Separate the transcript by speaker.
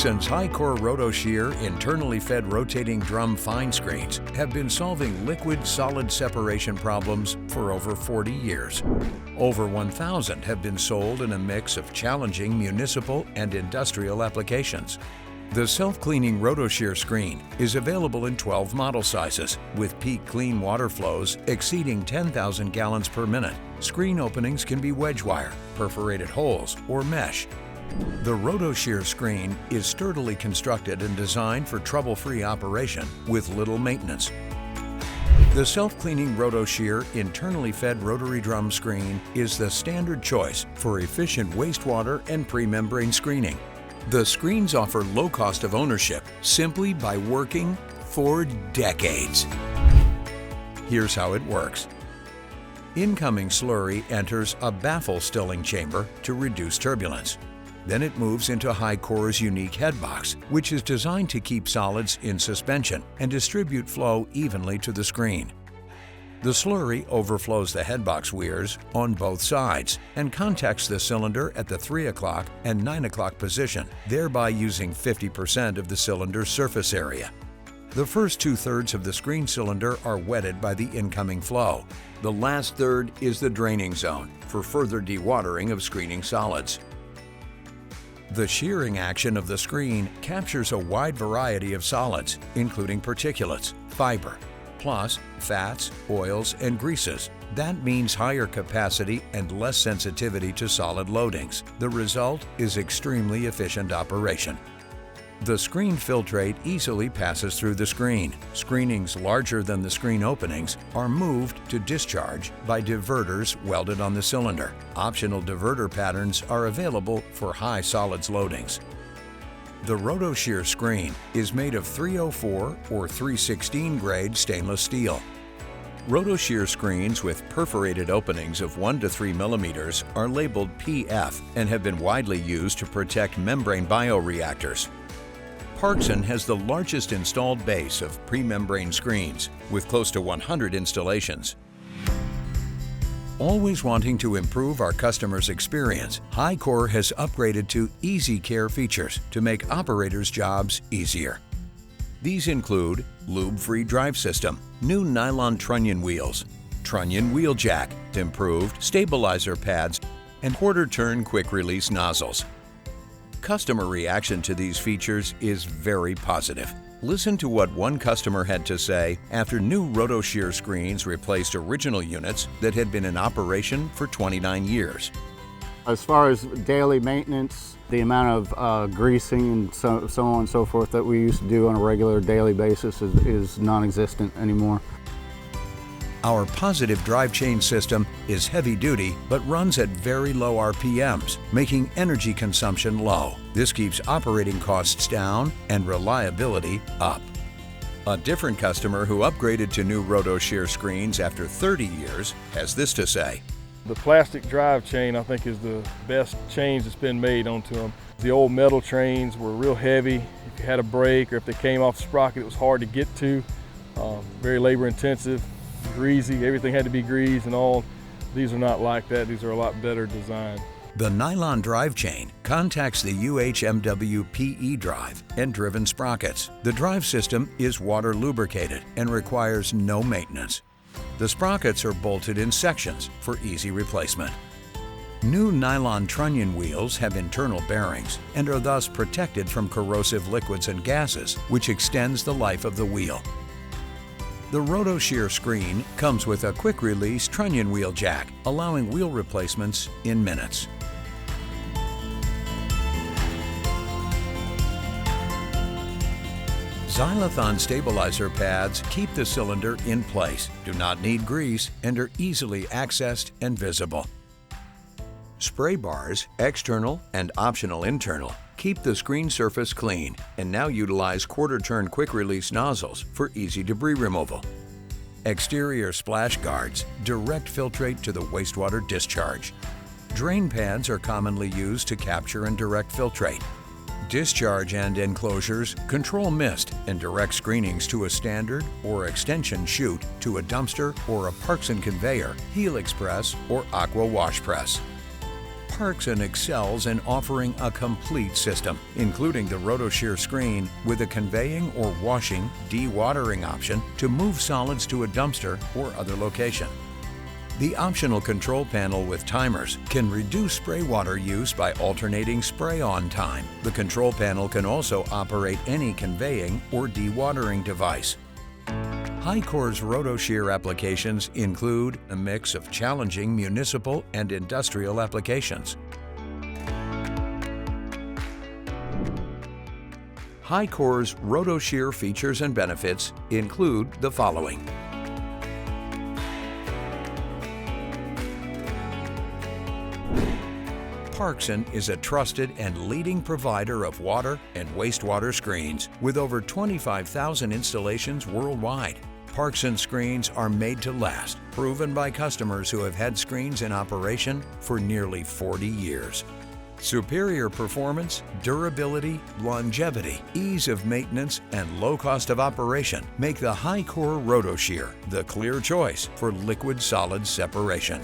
Speaker 1: Parkson's Hycor Roto Shear internally fed rotating drum fine screens have been solving liquid-solid separation problems for over 40 years. Over 1,000 have been sold in a mix of challenging municipal and industrial applications. The self-cleaning Roto Shear screen is available in 12 model sizes, with peak clean water flows exceeding 10,000 gallons per minute. Screen openings can be wedge wire, perforated holes, or mesh. The Roto Shear screen is sturdily constructed and designed for trouble-free operation with little maintenance. The self-cleaning Roto Shear internally fed rotary drum screen is the standard choice for efficient wastewater and pre-membrane screening. The screens offer low cost of ownership simply by working for decades. Here's how it works. Incoming slurry enters a baffle stilling chamber to reduce turbulence. Then it moves into Hycor's unique headbox, which is designed to keep solids in suspension and distribute flow evenly to the screen. The slurry overflows the headbox weirs on both sides and contacts the cylinder at the 3 o'clock and 9 o'clock position, thereby using 50% of the cylinder's surface area. The first 2/3 of the screen cylinder are wetted by the incoming flow. The last third is the draining zone for further dewatering of screening solids. The shearing action of the screen captures a wide variety of solids, including particulates, fiber, plus fats, oils, and greases. That means higher capacity and less sensitivity to solid loadings. The result is extremely efficient operation. The screen filtrate easily passes through the screen. Screenings larger than the screen openings are moved to discharge by diverters welded on the cylinder. Optional diverter patterns are available for high solids loadings. The Roto Shear screen is made of 304 or 316 grade stainless steel. Roto Shear screens with perforated openings of 1 to 3 millimeters are labeled PF and have been widely used to protect membrane bioreactors. Parkson has the largest installed base of pre-membrane screens, with close to 100 installations. Always wanting to improve our customers' experience, Hycor has upgraded to EZCare features to make operators' jobs easier. These include lube-free drive system, new nylon trunnion wheels, trunnion wheel jack, improved stabilizer pads, and quarter-turn quick-release nozzles. Customer reaction to these features is very positive. Listen to what one customer had to say after new Roto Shear screens replaced original units that had been in operation for 29 years.
Speaker 2: As far as daily maintenance, the amount of greasing and so on and so forth that we used to do on a regular daily basis is non-existent anymore.
Speaker 1: Our positive drive chain system is heavy duty but runs at very low RPMs, making energy consumption low. This keeps operating costs down and reliability up. A different customer who upgraded to new Roto Shear screens after 30 years has this to say.
Speaker 3: The plastic drive chain, I think, is the best change that's been made onto them. The old metal trains were real heavy. If you had a break or if they came off the sprocket, it was hard to get to. Very labor intensive, greasy, everything had to be greased and all. These are not like that. These are a lot better designed.
Speaker 1: The nylon drive chain contacts the UHMW PE drive and driven sprockets. The drive system is water lubricated and requires no maintenance. The sprockets are bolted in sections for easy replacement. New nylon trunnion wheels have internal bearings and are thus protected from corrosive liquids and gases, which extends the life of the wheel. The Roto Shear screen comes with a quick-release trunnion wheel jack, allowing wheel replacements in minutes. Xylothon stabilizer pads keep the cylinder in place, do not need grease, and are easily accessed and visible. Spray bars, external and optional internal, keep the screen surface clean and now utilize quarter-turn quick-release nozzles for easy debris removal. Exterior splash guards direct filtrate to the wastewater discharge. Drain pads are commonly used to capture and direct filtrate. Discharge end enclosures control mist and direct screenings to a standard or extension chute to a dumpster or a Parkson conveyor, Helix press, or Aqua wash press. Parkson excels in offering a complete system, including the Roto Shear screen with a conveying or washing, dewatering option to move solids to a dumpster or other location. The optional control panel with timers can reduce spray water use by alternating spray-on time. The control panel can also operate any conveying or dewatering device. Hycor's Roto Shear applications include a mix of challenging municipal and industrial applications. Hycor's Roto Shear features and benefits include the following. Parkson is a trusted and leading provider of water and wastewater screens with over 25,000 installations worldwide. Parkson screens are made to last, proven by customers who have had screens in operation for nearly 40 years. Superior performance, durability, longevity, ease of maintenance, and low cost of operation make the Hycor Roto Shear the clear choice for liquid-solid separation.